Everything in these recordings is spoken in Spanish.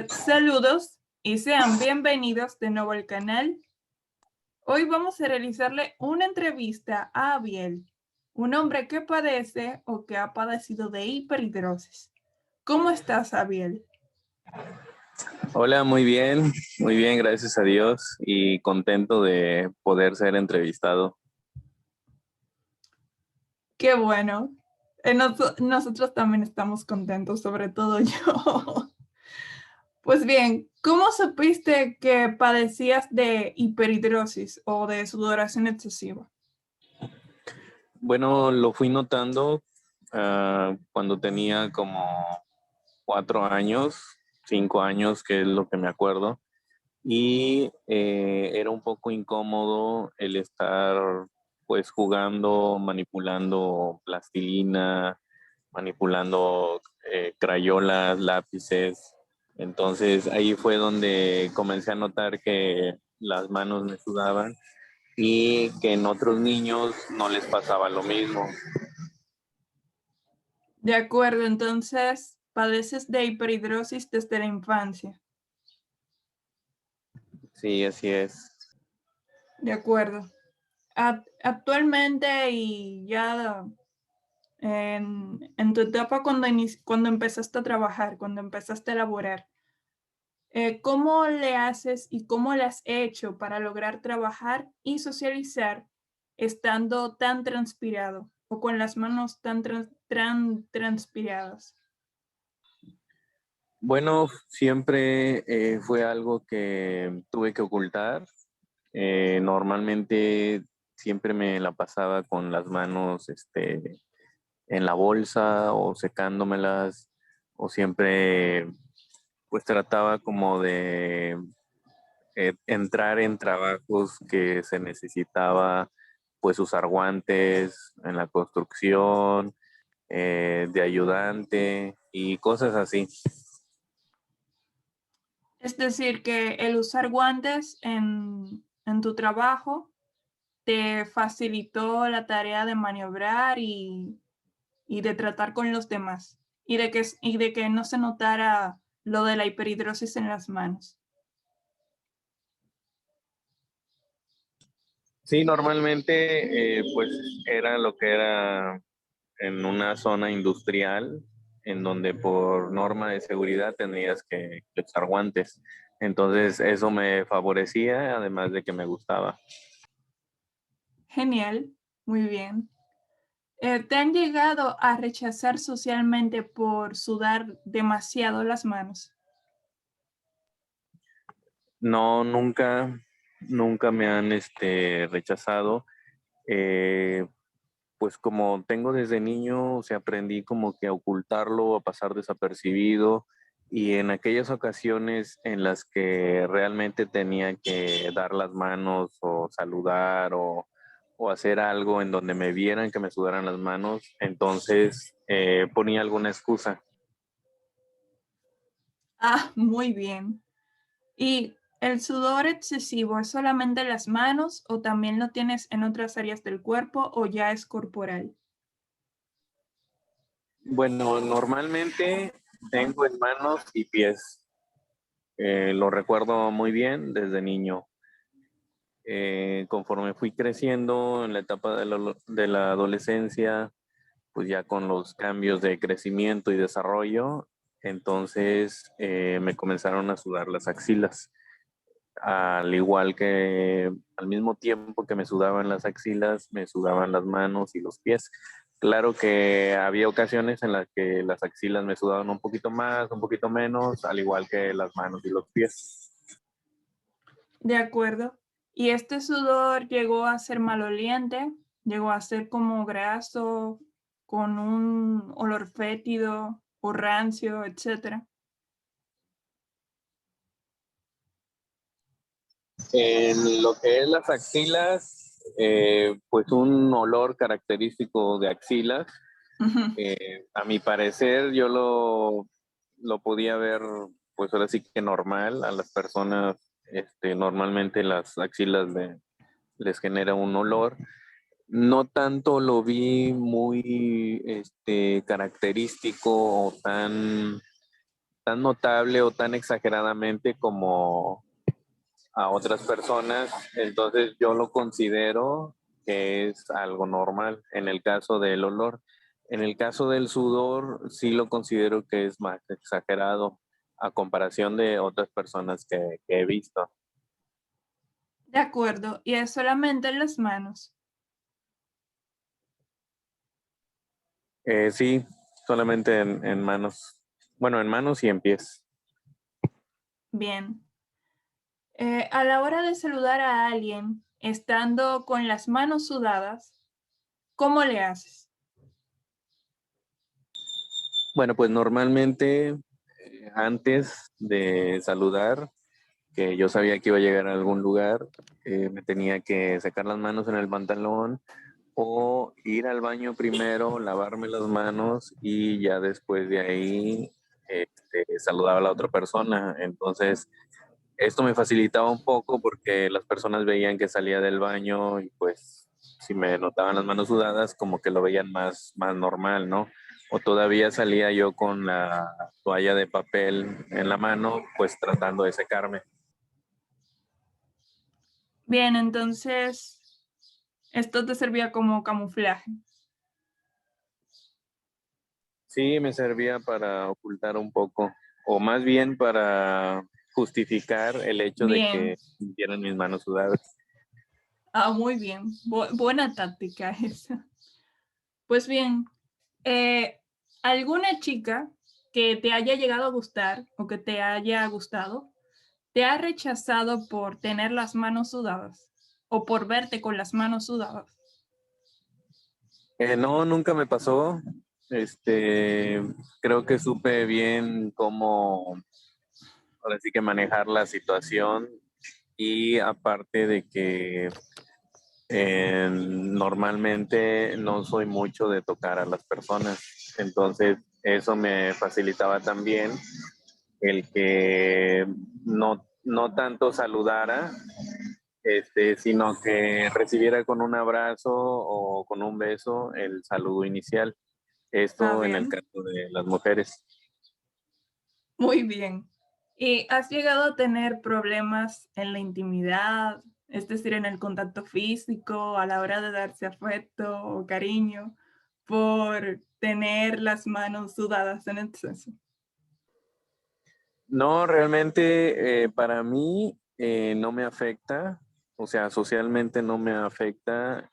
Saludos y sean bienvenidos de nuevo al canal. Hoy vamos a realizarle una entrevista a Abiel, un hombre que padece o que ha padecido de hiperhidrosis. ¿Cómo estás, Abiel? Hola, muy bien, gracias a Dios y contento de poder ser entrevistado. Qué bueno. Nosotros también estamos contentos, sobre todo yo. Pues bien, ¿cómo supiste que padecías de hiperhidrosis o de sudoración excesiva? Bueno, lo fui notando cuando tenía como 4 años, 5 años, que es lo que me acuerdo, y era un poco incómodo el estar pues jugando, manipulando plastilina, manipulando crayolas, lápices. Entonces ahí fue donde comencé a notar que las manos me sudaban y que en otros niños no les pasaba lo mismo. De acuerdo, entonces padeces de hiperhidrosis desde la infancia. Sí, así es. De acuerdo. Actualmente y ya en tu etapa cuando empezaste a trabajar, cuando empezaste a laborar, ¿cómo le haces y cómo le has hecho para lograr trabajar y socializar estando tan transpirado o con las manos tan transpiradas? Bueno, siempre fue algo que tuve que ocultar. Normalmente siempre me la pasaba con las manos en la bolsa o secándomelas, o siempre pues trataba como de entrar en trabajos que se necesitaba pues usar guantes en la construcción, de ayudante y cosas así. Es decir, que el usar guantes en tu trabajo te facilitó la tarea de maniobrar y de tratar con los demás, y de que no se notara lo de la hiperhidrosis en las manos. Sí, normalmente pues era lo que era en una zona industrial en donde por norma de seguridad tendrías que usar guantes. Entonces eso me favorecía, además de que me gustaba. Genial, muy bien. ¿Te han llegado a rechazar socialmente por sudar demasiado las manos? No, nunca me han rechazado. Eh, pues como tengo desde niño, o sea, aprendí como que a ocultarlo, a pasar desapercibido, y en aquellas ocasiones en las que realmente tenía que dar las manos o saludar o hacer algo en donde me vieran que me sudaran las manos, entonces ponía alguna excusa. Ah, muy bien. ¿Y el sudor excesivo es solamente en las manos o también lo tienes en otras áreas del cuerpo o ya es corporal? Bueno, normalmente tengo en manos y pies. Lo recuerdo muy bien desde niño. Conforme fui creciendo en la etapa de la adolescencia, pues ya con los cambios de crecimiento y desarrollo, entonces me comenzaron a sudar las axilas, al igual que al mismo tiempo que me sudaban las axilas, me sudaban las manos y los pies. Claro que había ocasiones en las que las axilas me sudaban un poquito más, un poquito menos, al igual que las manos y los pies. De acuerdo. ¿Y este sudor llegó a ser maloliente? ¿Llegó a ser como graso, con un olor fétido o rancio, etcétera? En lo que es las axilas, pues un olor característico de axilas. Ujú. A mi parecer, yo lo podía ver, pues ahora sí que normal. A las personas, normalmente las axilas les genera un olor. No tanto lo vi muy característico o tan tan notable o tan exageradamente como a otras personas, entonces yo lo considero que es algo normal en el caso del olor. En el caso del sudor, sí lo considero que es más exagerado a comparación de otras personas que he visto. De acuerdo, y es solamente en las manos. Sí, solamente en manos, bueno, en manos y en pies. Bien. A la hora de saludar a alguien estando con las manos sudadas, ¿cómo le haces? Bueno, pues normalmente antes de saludar, que yo sabía que iba a llegar a algún lugar, me tenía que sacar las manos en el pantalón o ir al baño primero, lavarme las manos y ya después de ahí saludaba a la otra persona. Entonces, esto me facilitaba un poco porque las personas veían que salía del baño y pues si me notaban las manos sudadas, como que lo veían más normal, ¿no? O todavía salía yo con la toalla de papel en la mano, pues tratando de secarme. Bien, entonces esto te servía como camuflaje. Sí, me servía para ocultar un poco, o más bien para justificar el hecho de Bien, que sintieran mis manos sudadas. muy bien. Buena táctica esa. Pues bien, eh, ¿alguna chica que te haya llegado a gustar o que te haya gustado, te ha rechazado por tener las manos sudadas o por verte con las manos sudadas? No, nunca me pasó. Este, creo que supe bien cómo, ahora sí que manejar la situación y aparte de que normalmente no soy mucho de tocar a las personas, entonces eso me facilitaba también el que no tanto saludara, sino que recibiera con un abrazo o con un beso el saludo inicial. Esto en el Bien, caso de las mujeres. muy bien. ¿Y has llegado a tener problemas en la intimidad, es decir, en el contacto físico, a la hora de darse afecto o cariño, por tener las manos sudadas en exceso? No, realmente para mí no me afecta, o sea, socialmente no me afecta.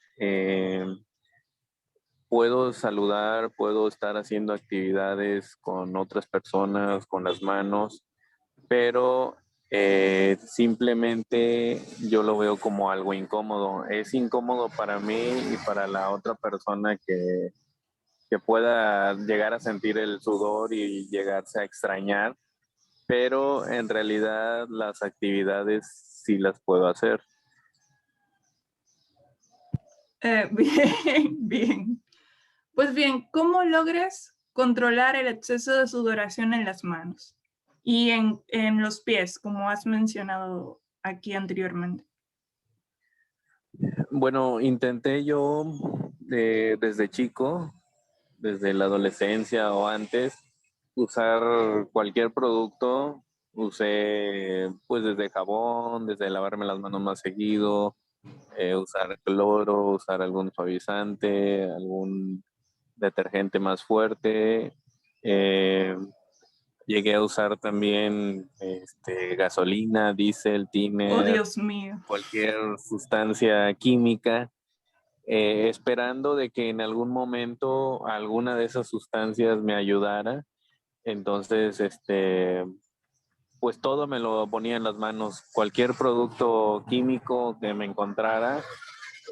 Puedo saludar, puedo estar haciendo actividades con otras personas, con las manos, pero simplemente yo lo veo como algo incómodo. Es incómodo para mí y para la otra persona que pueda llegar a sentir el sudor y llegarse a extrañar, pero en realidad las actividades sí las puedo hacer. Bien, bien. Pues bien, ¿cómo logras controlar el exceso de sudoración en las manos y en los pies, como has mencionado aquí anteriormente? Bueno, intenté yo desde chico, desde la adolescencia o antes, usar cualquier producto. Usé pues desde jabón, desde lavarme las manos más seguido, usar cloro, usar algún suavizante, algún detergente más fuerte. Eh, Llegué a usar también gasolina, diésel, Oh, tiner, Dios mío. cualquier sustancia química, esperando de que en algún momento alguna de esas sustancias me ayudara. Entonces, pues todo me lo ponía en las manos. Cualquier producto químico que me encontrara,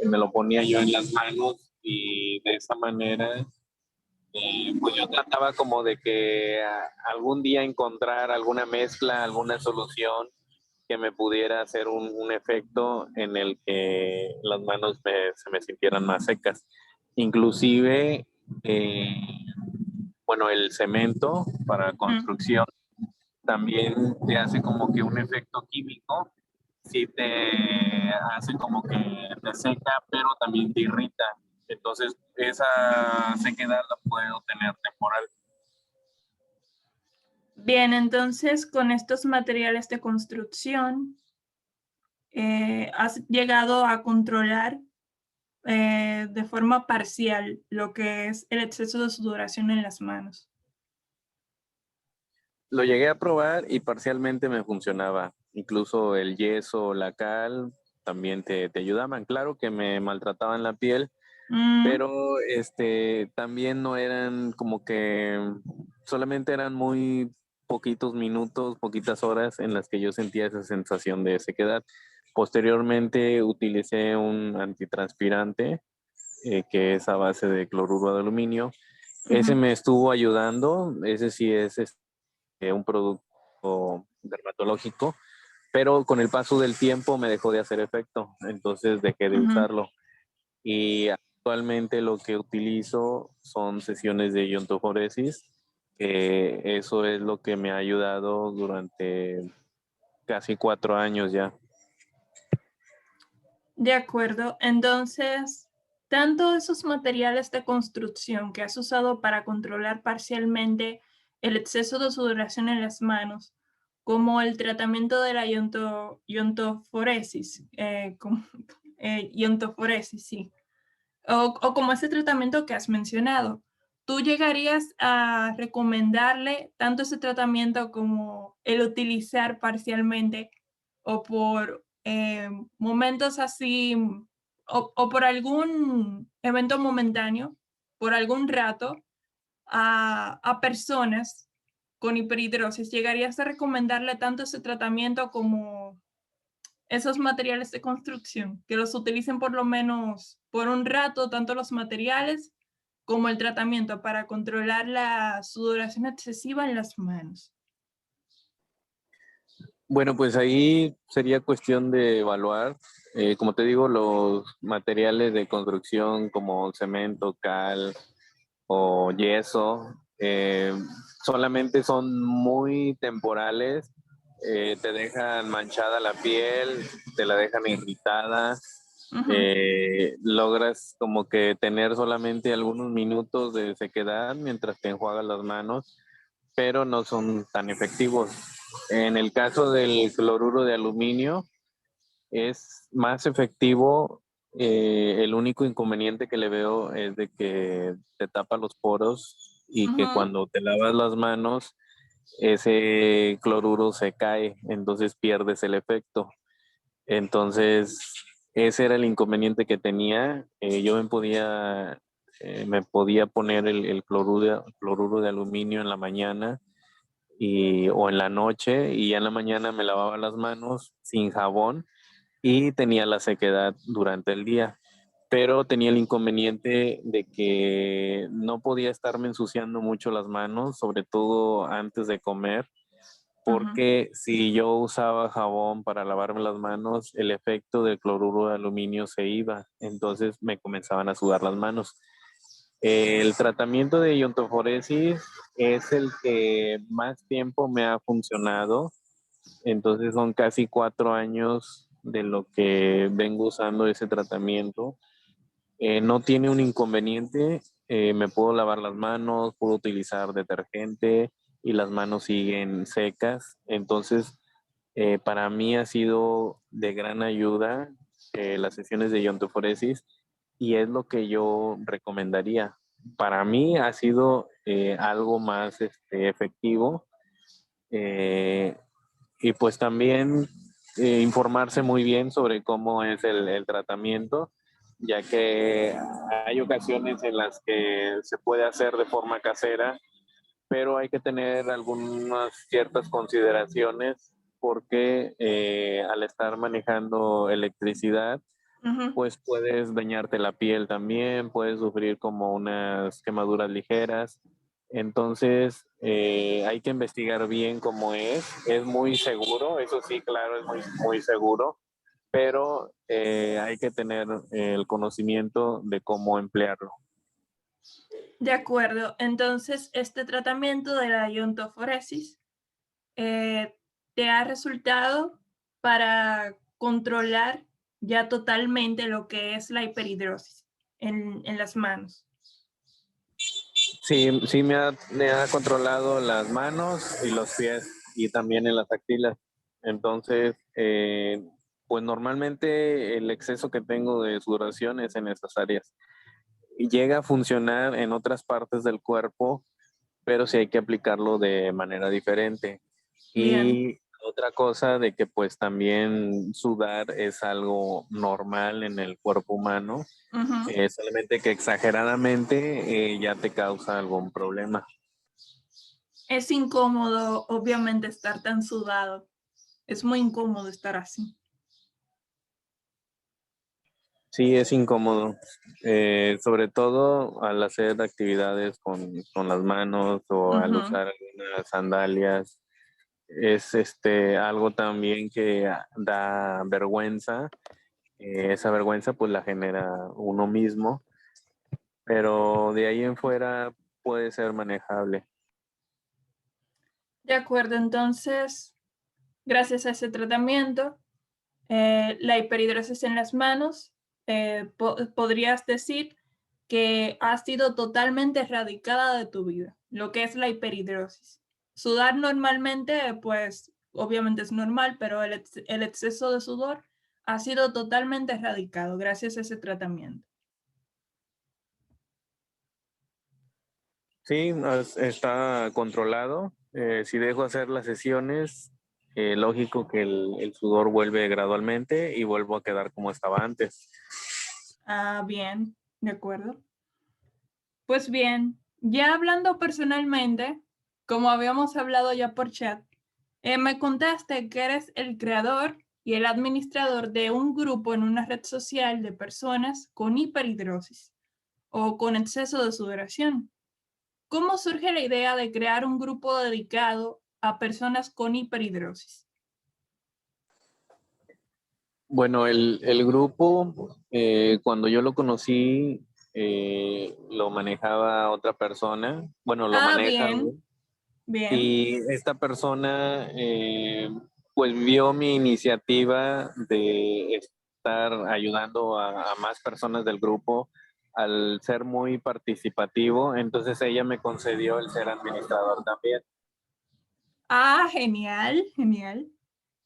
me lo ponía yo en las manos y de esa manera pues yo trataba como de que algún día encontrar alguna mezcla, alguna solución que me pudiera hacer un efecto en el que las manos se me sintieran más secas. Inclusive, eh, bueno, el cemento para Mm. construcción también te hace como que un efecto químico, sí te hace como que te seca, pero también te irrita. Entonces, esa sequedad la puedo tener temporal. Bien, entonces con estos materiales de construcción, ¿has llegado a controlar de forma parcial lo que es el exceso de sudoración en las manos? Lo llegué a probar y parcialmente me funcionaba. Incluso el yeso o la cal también te ayudaban. Claro que me maltrataban la piel, Mm, pero también no eran como que solamente eran muy poquitos minutos, poquitas horas en las que yo sentía esa sensación de sequedad. Posteriormente utilicé un antitranspirante que es a base de cloruro de aluminio. Ese ujú, me estuvo ayudando, ese sí es un producto dermatológico, pero con el paso del tiempo me dejó de hacer efecto, entonces dejé de ujú. usarlo. Y actualmente lo que utilizo son sesiones de iontoforesis, que eso es lo que me ha ayudado durante casi 4 años ya. De acuerdo. Entonces, tanto esos materiales de construcción que has usado para controlar parcialmente el exceso de sudoración en las manos, como el tratamiento de la iontoforesis, iontoforesis, sí, o como ese tratamiento que has mencionado, ¿tú llegarías a recomendarle tanto ese tratamiento como el utilizar parcialmente o por momentos así o por algún evento momentáneo, por algún rato, a personas con hiperhidrosis? ¿Llegarías a recomendarle tanto ese tratamiento como esos materiales de construcción, que los utilicen por lo menos por un rato, tanto los materiales como el tratamiento para controlar la sudoración excesiva en las manos? Bueno, pues ahí sería cuestión de evaluar. Como te digo, los materiales de construcción como cemento, cal o yeso solamente son muy temporales. Te dejan manchada la piel, te la dejan irritada. Ujú, Logras como que tener solamente algunos minutos de sequedad mientras te enjuagas las manos, pero no son tan efectivos. En el caso del cloruro de aluminio, es más efectivo. El único inconveniente que le veo es de que te tapa los poros y que ujú. cuando te lavas las manos, ese cloruro se cae, entonces pierdes el efecto. Entonces, ese era el inconveniente que tenía. Yo me podía poner el cloruro de aluminio en la mañana o en la noche, y ya en la mañana me lavaba las manos sin jabón y tenía la sequedad durante el día. Pero tenía el inconveniente de que no podía estarme ensuciando mucho las manos, sobre todo antes de comer, Ujú. porque si yo usaba jabón para lavarme las manos, el efecto del cloruro de aluminio se iba, entonces me comenzaban a sudar las manos. El tratamiento de iontoforesis es el que más tiempo me ha funcionado, entonces son casi 4 años de lo que vengo usando ese tratamiento. No tiene un inconveniente, me puedo lavar las manos, puedo utilizar detergente y las manos siguen secas. Entonces, para mí ha sido de gran ayuda las sesiones de iontoforesis, y es lo que yo recomendaría. Para mí ha sido algo más efectivo, eh, y pues también informarse muy bien sobre cómo es el tratamiento, ya que hay ocasiones en las que se puede hacer de forma casera, pero hay que tener algunas ciertas consideraciones porque al estar manejando electricidad, Ujú. pues puedes dañarte la piel también, puedes sufrir como unas quemaduras ligeras. Entonces, hay que investigar bien cómo es muy seguro, eso sí, claro, es muy, muy seguro, pero hay que tener el conocimiento de cómo emplearlo. De acuerdo. Entonces, este tratamiento de la iontoforesis eh, te ha resultado para controlar ya totalmente lo que es la hiperhidrosis en las manos. Sí, me ha controlado las manos y los pies y también en las axilas. Entonces, pues normalmente el exceso que tengo de sudoración es en estas áreas. Y llega a funcionar en otras partes del cuerpo, pero sí hay que aplicarlo de manera diferente. Bien. Y otra cosa de que pues también sudar es algo normal en el cuerpo humano, Ujú. solamente que exageradamente ya te causa algún problema. Es incómodo, obviamente, estar tan sudado. Es muy incómodo estar así. Sí, es incómodo, sobre todo al hacer actividades con las manos o al Ujú. usar algunas sandalias. Es algo también que da vergüenza. Esa vergüenza pues la genera uno mismo, pero de ahí en fuera puede ser manejable. De acuerdo, entonces, gracias a ese tratamiento, la hiperhidrosis en las manos, podrías decir que ha sido totalmente erradicada de tu vida, lo que es la hiperhidrosis. Sudar normalmente, pues obviamente es normal, pero el exceso de sudor ha sido totalmente erradicado gracias a ese tratamiento. Sí, está controlado. Si dejo hacer las sesiones, lógico que el sudor vuelve gradualmente y vuelvo a quedar como estaba antes. Ah, bien, de acuerdo. Pues bien, ya hablando personalmente, como habíamos hablado ya por chat, me contaste que eres el creador y el administrador de un grupo en una red social de personas con hiperhidrosis o con exceso de sudoración. ¿Cómo surge la idea de crear un grupo dedicado a personas con hiperhidrosis? Bueno, el grupo, cuando yo lo conocí, lo manejaba otra persona, bueno, lo Ah, maneja bien, aún, bien. y esta persona pues vio mi iniciativa de estar ayudando a más personas del grupo al ser muy participativo, entonces ella me concedió el ser administrador también. Ah, genial, genial.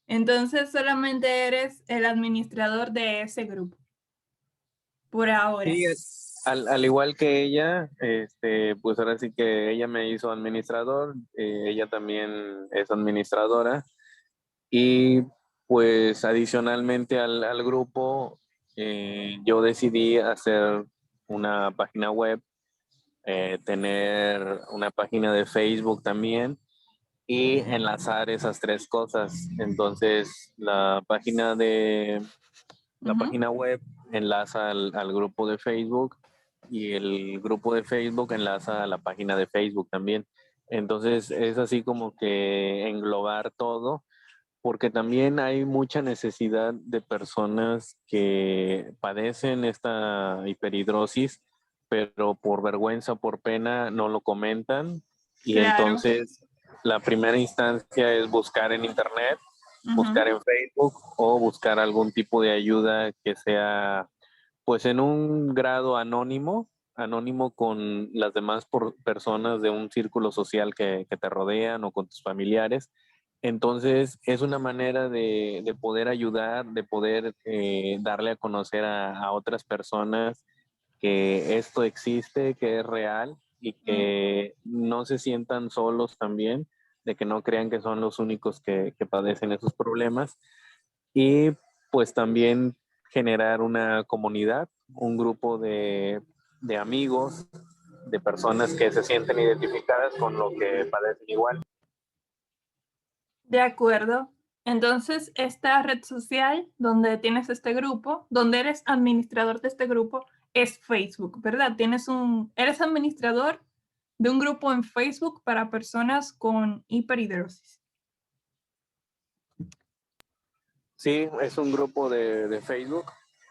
Entonces solamente eres el administrador de ese grupo, por ahora. Sí, al igual que ella, pues ahora sí que ella me hizo administrador, ella también es administradora y pues adicionalmente al grupo, yo decidí hacer una página web, tener una página de Facebook también y enlazar esas tres cosas. Entonces, la Ujú. página web enlaza al grupo de Facebook y el grupo de Facebook enlaza a la página de Facebook también. Entonces es así como que englobar todo, porque también hay mucha necesidad de personas que padecen esta hiperhidrosis, pero por vergüenza, por pena, no lo comentan. Y Claro. entonces la primera instancia es buscar en Internet, buscar Ujú. en Facebook o buscar algún tipo de ayuda que sea pues en un grado anónimo, anónimo con las demás personas de un círculo social que te rodean o con tus familiares. Entonces es una manera de poder ayudar, de poder darle a conocer a otras personas que esto existe, que es real y Mm. que no se sientan solos también, de que no crean que son los únicos que padecen esos problemas. Y pues también generar una comunidad, un grupo de amigos, de personas que se sienten identificadas con lo que padecen igual. De acuerdo. Entonces, esta red social donde tienes este grupo, donde eres administrador de este grupo, es Facebook, ¿verdad? Eres administrador de un grupo en Facebook para personas con hiperhidrosis. Sí, es un grupo de Facebook.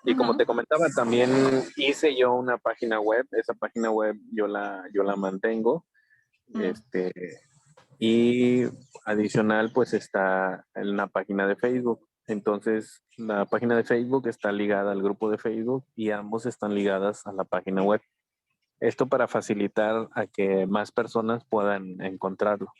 Y como Ujú. te comentaba, también hice yo una página web. Esa página web yo la mantengo. Mm. Este, y adicional, pues está en una página de Facebook. Entonces, la página de Facebook está ligada al grupo de Facebook y ambos están ligadas a la página web. Esto para facilitar a que más personas puedan encontrarlo.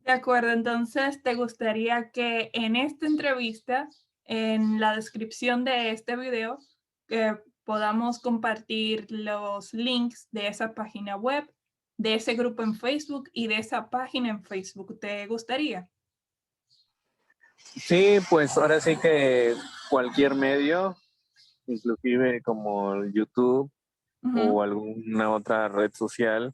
De acuerdo, entonces, ¿te gustaría que en esta entrevista, en la descripción de este video, que podamos compartir los links de esa página web, de ese grupo en Facebook y de esa página en Facebook? ¿Te gustaría? Sí, pues ahora sí que cualquier medio, inclusive como el YouTube Ujú. o alguna otra red social,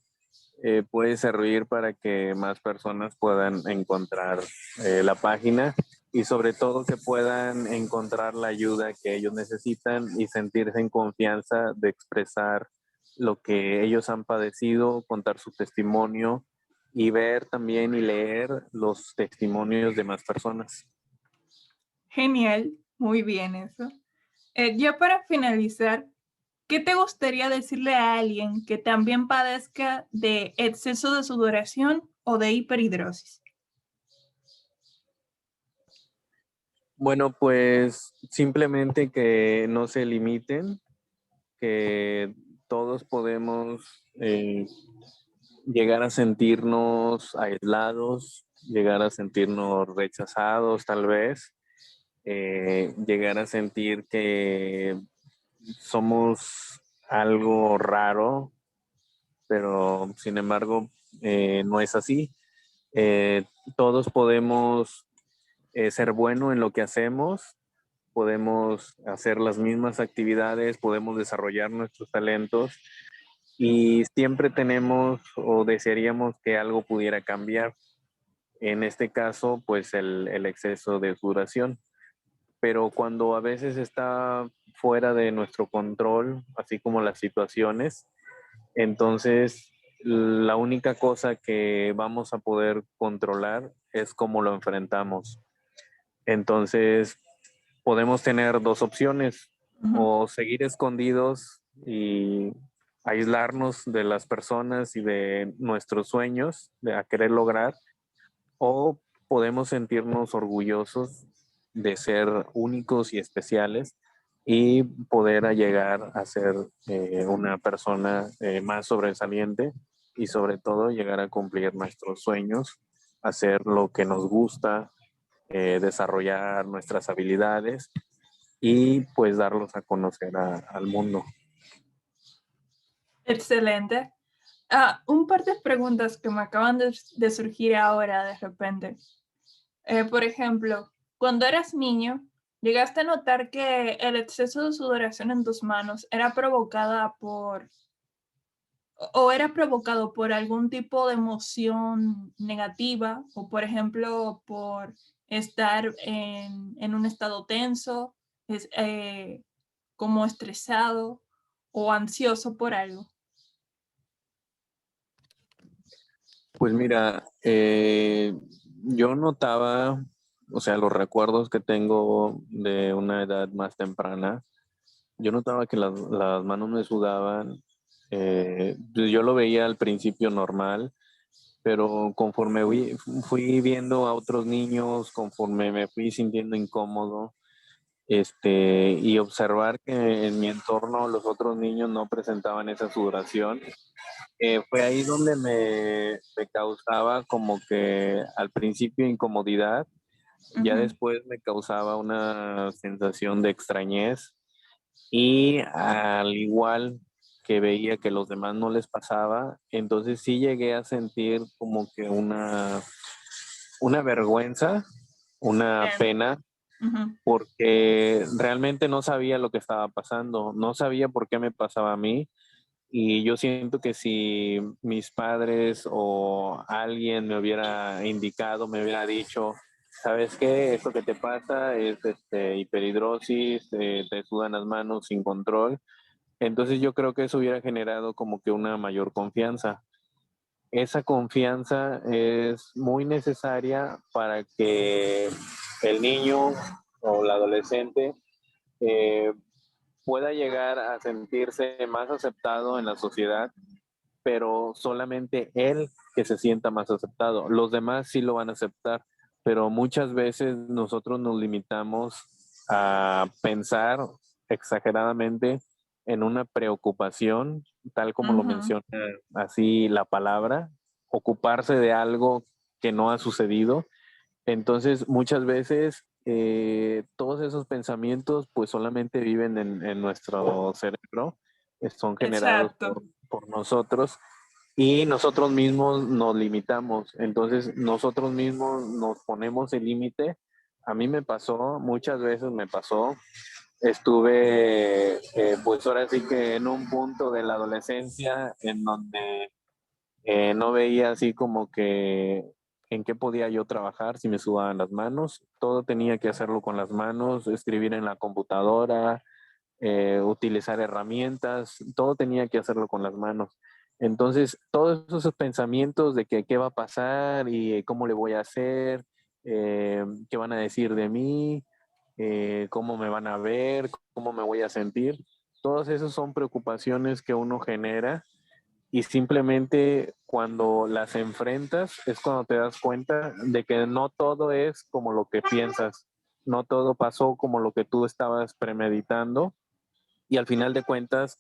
puede servir para que más personas puedan encontrar la página y sobre todo que puedan encontrar la ayuda que ellos necesitan y sentirse en confianza de expresar lo que ellos han padecido, contar su testimonio y ver también y leer los testimonios de más personas. Genial, muy bien eso. Ya para finalizar, ¿qué te gustaría decirle a alguien que también padezca de exceso de sudoración o de hiperhidrosis? Bueno, pues simplemente que no se limiten, que todos podemos llegar a sentirnos aislados, llegar a sentirnos rechazados tal vez, llegar a sentir que somos algo raro, pero sin embargo no es así. Eh, Todos podemos ser buenos en lo que hacemos, podemos hacer las mismas actividades, podemos desarrollar nuestros talentos y siempre tenemos o desearíamos que algo pudiera cambiar. En este caso, pues el exceso de sudoración. Pero cuando a veces está fuera de nuestro control, así como las situaciones, entonces la única cosa que vamos a poder controlar es cómo lo enfrentamos. Entonces, podemos tener dos opciones, Ujú. o seguir escondidos y aislarnos de las personas y de nuestros sueños de a querer lograr, o podemos sentirnos orgullosos de ser únicos y especiales y poder llegar a ser una persona más sobresaliente y sobre todo llegar a cumplir nuestros sueños, hacer lo que nos gusta, desarrollar nuestras habilidades y pues darlos a conocer al mundo. Excelente. Un par de preguntas que me acaban de surgir ahora de repente. Por ejemplo, cuando eras niño, ¿llegaste a notar que el exceso de sudoración en tus manos era provocada o era provocado por algún tipo de emoción negativa o, por ejemplo, por estar en un estado tenso, es, como estresado o ansioso por algo? Pues mira, yo notaba, o sea, los recuerdos que tengo de una edad más temprana, yo notaba que las manos me sudaban. Yo lo veía al principio normal, pero conforme fui viendo a otros niños, conforme me fui sintiendo incómodo, y observar que en mi entorno los otros niños no presentaban esa sudoración, fue ahí donde me causaba como que al principio incomodidad, ya Ujú. después me causaba una sensación de extrañez y al igual que veía que los demás no les pasaba, entonces sí llegué a sentir como que una vergüenza, una Bien. pena, Ujú. porque realmente no sabía lo que estaba pasando, no sabía por qué me pasaba a mí. Y yo siento que si mis padres o alguien me hubiera indicado, me hubiera dicho, ¿sabes qué? Esto que te pasa es hiperhidrosis, te sudan las manos sin control. Entonces yo creo que eso hubiera generado como que una mayor confianza. Esa confianza es muy necesaria para que el niño o el adolescente eh, pueda llegar a sentirse más aceptado en la sociedad, pero solamente él que se sienta más aceptado. Los demás sí lo van a aceptar, pero muchas veces nosotros nos limitamos a pensar exageradamente en una preocupación, tal como lo Ujú. menciona así la palabra, ocuparse de algo que no ha sucedido. Entonces, muchas veces todos esos pensamientos pues solamente viven en nuestro cerebro, son generados Exacto. por nosotros y nosotros mismos nos limitamos. Entonces, nosotros mismos nos ponemos el límite. A mí me pasó, muchas veces me pasó. Estuve, pues ahora sí que en un punto de la adolescencia en donde no veía así como que en qué podía yo trabajar si me sudaban las manos. Todo tenía que hacerlo con las manos, escribir en la computadora, utilizar herramientas, todo tenía que hacerlo con las manos. Entonces, todos esos pensamientos de que qué va a pasar y cómo le voy a hacer, qué van a decir de mí, cómo me van a ver, cómo me voy a sentir, todas esas son preocupaciones que uno genera y simplemente cuando las enfrentas es cuando te das cuenta de que no todo es como lo que piensas, no todo pasó como lo que tú estabas premeditando y al final de cuentas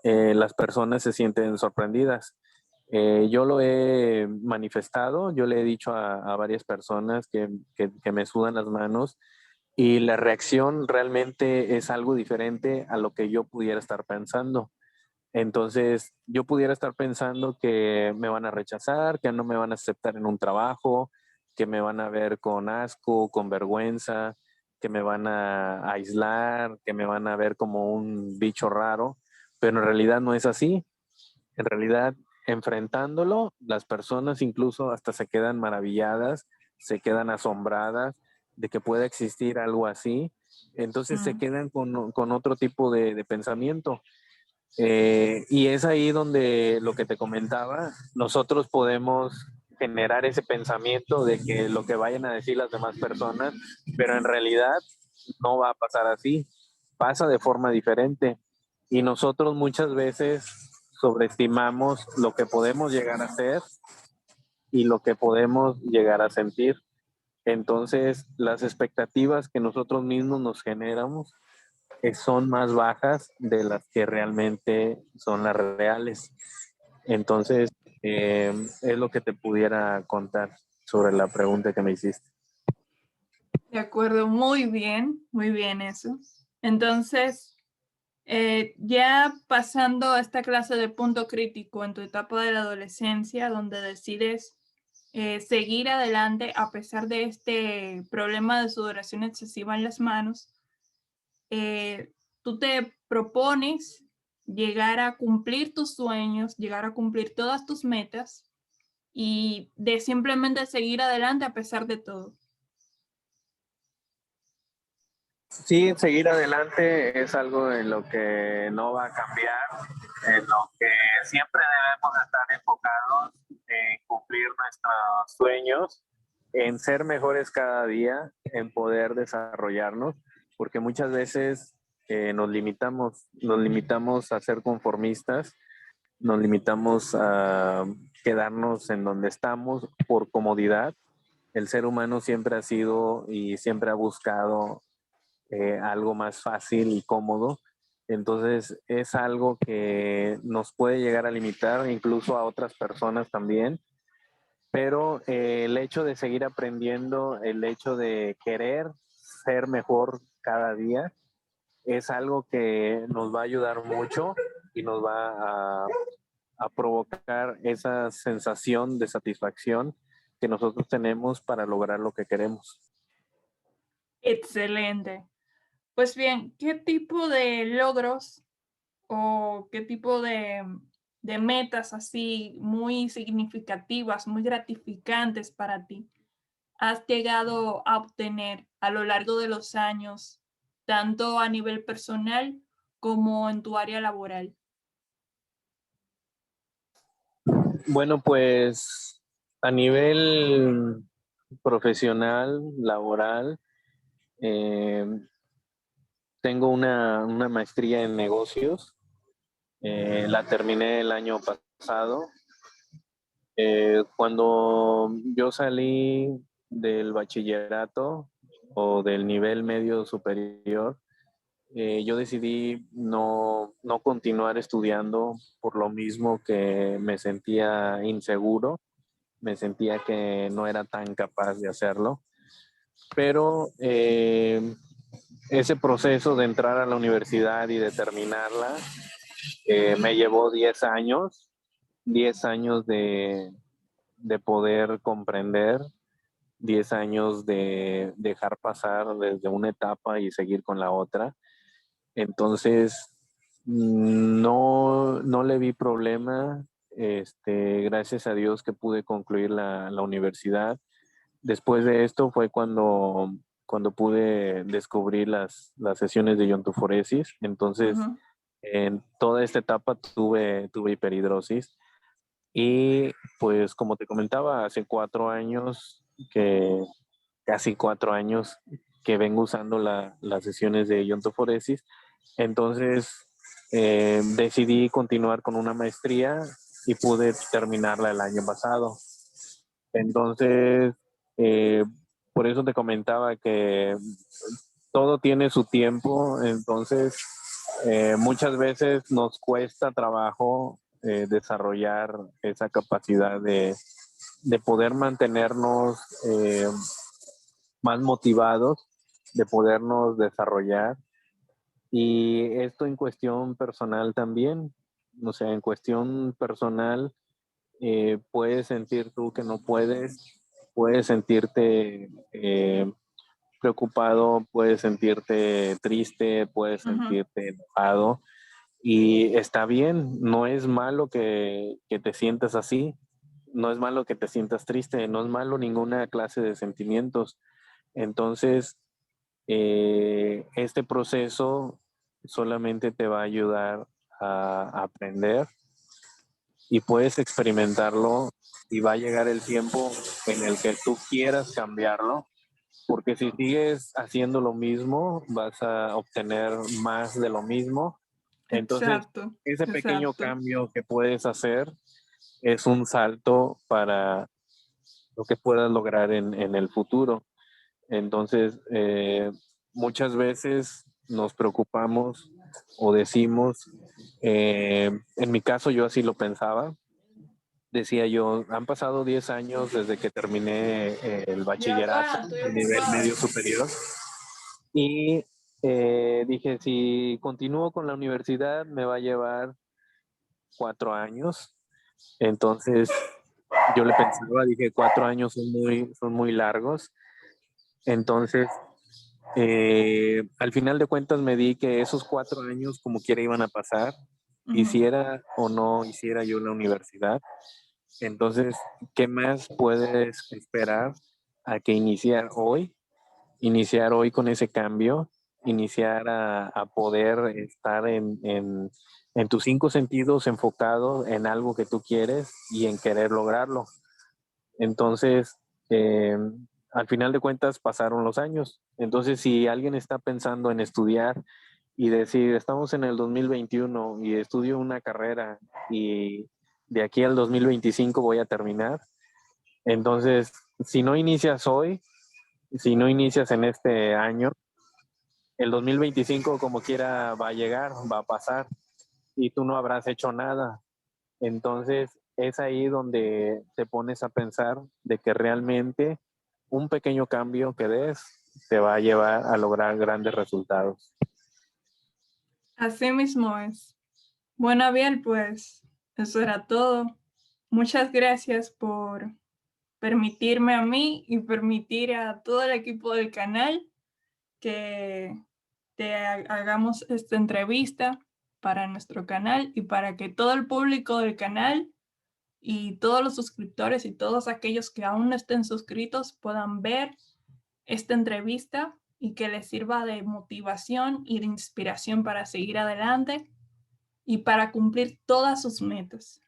las personas se sienten sorprendidas. Yo lo he manifestado, yo le he dicho a varias personas que me sudan las manos y la reacción realmente es algo diferente a lo que yo pudiera estar pensando. Entonces, yo pudiera estar pensando que me van a rechazar, que no me van a aceptar en un trabajo, que me van a ver con asco, con vergüenza, que me van a aislar, que me van a ver como un bicho raro, pero en realidad no es así. En realidad, enfrentándolo, las personas incluso hasta se quedan maravilladas, se quedan asombradas de que pueda existir algo así. Entonces se Mm. quedan con otro tipo de pensamiento. Y es ahí donde lo que te comentaba, nosotros podemos generar ese pensamiento de que lo que vayan a decir las demás personas, pero en realidad no va a pasar así, pasa de forma diferente. Y nosotros muchas veces sobreestimamos lo que podemos llegar a hacer y lo que podemos llegar a sentir. Entonces, las expectativas que nosotros mismos nos generamos son más bajas de las que realmente son las reales. Entonces, es lo que te pudiera contar sobre la pregunta que me hiciste. De acuerdo, muy bien eso. Entonces, ya pasando a esta clase de punto crítico en tu etapa de la adolescencia, donde decides seguir adelante a pesar de este problema de sudoración excesiva en las manos, tú te propones llegar a cumplir tus sueños, llegar a cumplir todas tus metas y de simplemente seguir adelante a pesar de todo. Sí, seguir adelante es algo en lo que no va a cambiar, en lo que siempre debemos estar enfocados en cumplir nuestros sueños, en ser mejores cada día, en poder desarrollarnos, porque muchas veces nos limitamos a ser conformistas, nos limitamos a quedarnos en donde estamos por comodidad. El ser humano siempre ha sido y siempre ha buscado algo más fácil y cómodo. Entonces es algo que nos puede llegar a limitar incluso a otras personas también, pero el hecho de seguir aprendiendo, el hecho de querer ser mejor cada día, es algo que nos va a ayudar mucho y nos va a provocar esa sensación de satisfacción que nosotros tenemos para lograr lo que queremos. Excelente. Pues bien, ¿qué tipo de logros o qué tipo de metas así muy significativas, muy gratificantes para ti has llegado a obtener a lo largo de los años, tanto a nivel personal como en tu área laboral? Bueno, pues a nivel profesional, laboral, eh, tengo una maestría en negocios. La terminé el año pasado. Cuando yo salí del bachillerato o del nivel medio superior, yo decidí no continuar estudiando por lo mismo que me sentía inseguro, me sentía que no era tan capaz de hacerlo, pero ese proceso de entrar a la universidad y de terminarla me llevó 10 años, 10 años de poder comprender, 10 años de dejar pasar desde una etapa y seguir con la otra. Entonces, no le vi problema. Gracias a Dios que pude concluir la universidad. Después de esto fue cuando pude descubrir las sesiones de iontoforesis. Entonces, Ujú. en toda esta etapa tuve hiperhidrosis. Y pues como te comentaba, hace 4 años, casi 4 años que vengo usando las sesiones de iontoforesis. Entonces decidí continuar con una maestría y pude terminarla el año pasado. Entonces, eh, por eso te comentaba que todo tiene su tiempo. Entonces, muchas veces nos cuesta trabajo desarrollar esa capacidad de poder mantenernos más motivados, de podernos desarrollar. Y esto en cuestión personal también. O sea, en cuestión personal, puedes sentir tú que no puedes sentirte preocupado, puedes sentirte triste, puedes Ujú. sentirte enojado. Y está bien, no es malo que te sientas así, no es malo que te sientas triste, no es malo ninguna clase de sentimientos. Entonces, este proceso solamente te va a ayudar a aprender y puedes experimentarlo y va a llegar el tiempo en el que tú quieras cambiarlo, porque si sigues haciendo lo mismo, vas a obtener más de lo mismo. Entonces, Exacto, ese pequeño exacto. cambio que puedes hacer es un salto para lo que puedas lograr en el futuro. Entonces, muchas veces nos preocupamos o decimos, en mi caso yo así lo pensaba, decía yo, han pasado 10 años desde que terminé el Ya bachillerato, va, estoy el nivel ocupada. medio superior, y dije, si continúo con la universidad me va a llevar 4 años. Entonces yo le pensaba, dije, 4 años son muy largos. Entonces, al final de cuentas me di que esos 4 años como quiera iban a pasar, Ujú. hiciera o no hiciera yo la universidad. Entonces, ¿qué más puedes esperar a que iniciar hoy con ese cambio, iniciar a poder estar en tus 5 sentidos enfocado en algo que tú quieres y en querer lograrlo? Entonces, al final de cuentas pasaron los años. Entonces, si alguien está pensando en estudiar y decir, estamos en el 2021 y estudio una carrera y de aquí al 2025 voy a terminar, entonces, si no inicias hoy, si no inicias en este año, el 2025 como quiera va a llegar, va a pasar y tú no habrás hecho nada. Entonces es ahí donde te pones a pensar de que realmente un pequeño cambio que des te va a llevar a lograr grandes resultados. Así mismo es. Bueno, Abiel, pues eso era todo. Muchas gracias por permitirme a mí y permitir a todo el equipo del canal que hagamos esta entrevista para nuestro canal y para que todo el público del canal y todos los suscriptores y todos aquellos que aún no estén suscritos puedan ver esta entrevista y que les sirva de motivación y de inspiración para seguir adelante y para cumplir todas sus metas.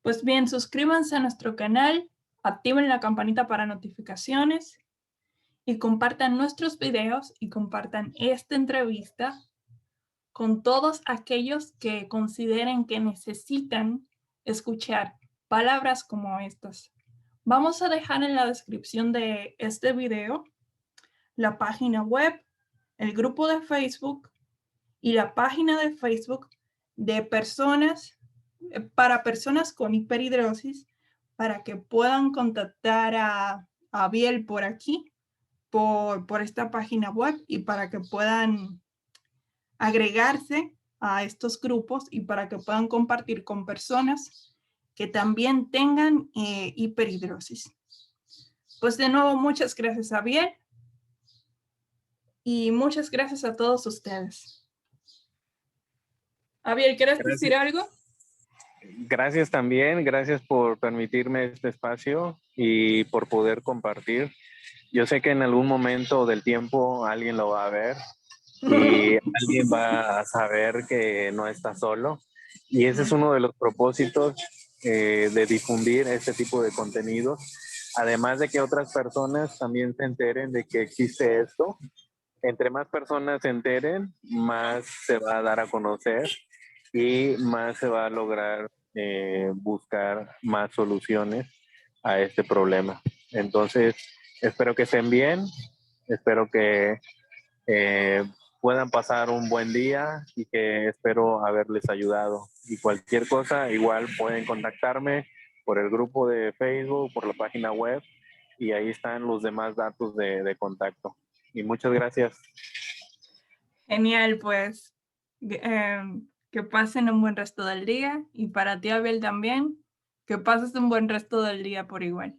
Pues bien, suscríbanse a nuestro canal, activen la campanita para notificaciones y compartan nuestros videos y compartan esta entrevista con todos aquellos que consideren que necesitan escuchar palabras como estas. Vamos a dejar en la descripción de este video la página web, el grupo de Facebook y la página de Facebook de personas, para personas con hiperhidrosis, para que puedan contactar a Biel por aquí, por esta página web, y para que puedan agregarse a estos grupos y para que puedan compartir con personas que también tengan hiperhidrosis. Pues de nuevo, muchas gracias a Biel y muchas gracias a todos ustedes. Abiel, ¿quieres decir algo? Gracias también, gracias por permitirme este espacio y por poder compartir. Yo sé que en algún momento del tiempo alguien lo va a ver y alguien va a saber que no está solo. Y ese es uno de los propósitos de difundir este tipo de contenidos. Además de que otras personas también se enteren de que existe esto. Entre más personas se enteren, más se va a dar a conocer y más se va a lograr buscar más soluciones a este problema. Entonces, espero que estén bien, espero que eh, puedan pasar un buen día y que espero haberles ayudado. Y cualquier cosa, igual pueden contactarme por el grupo de Facebook, por la página web, y ahí están los demás datos de contacto. Y muchas gracias. Genial, pues que pasen un buen resto del día y para ti, Abel, también, que pases un buen resto del día por igual.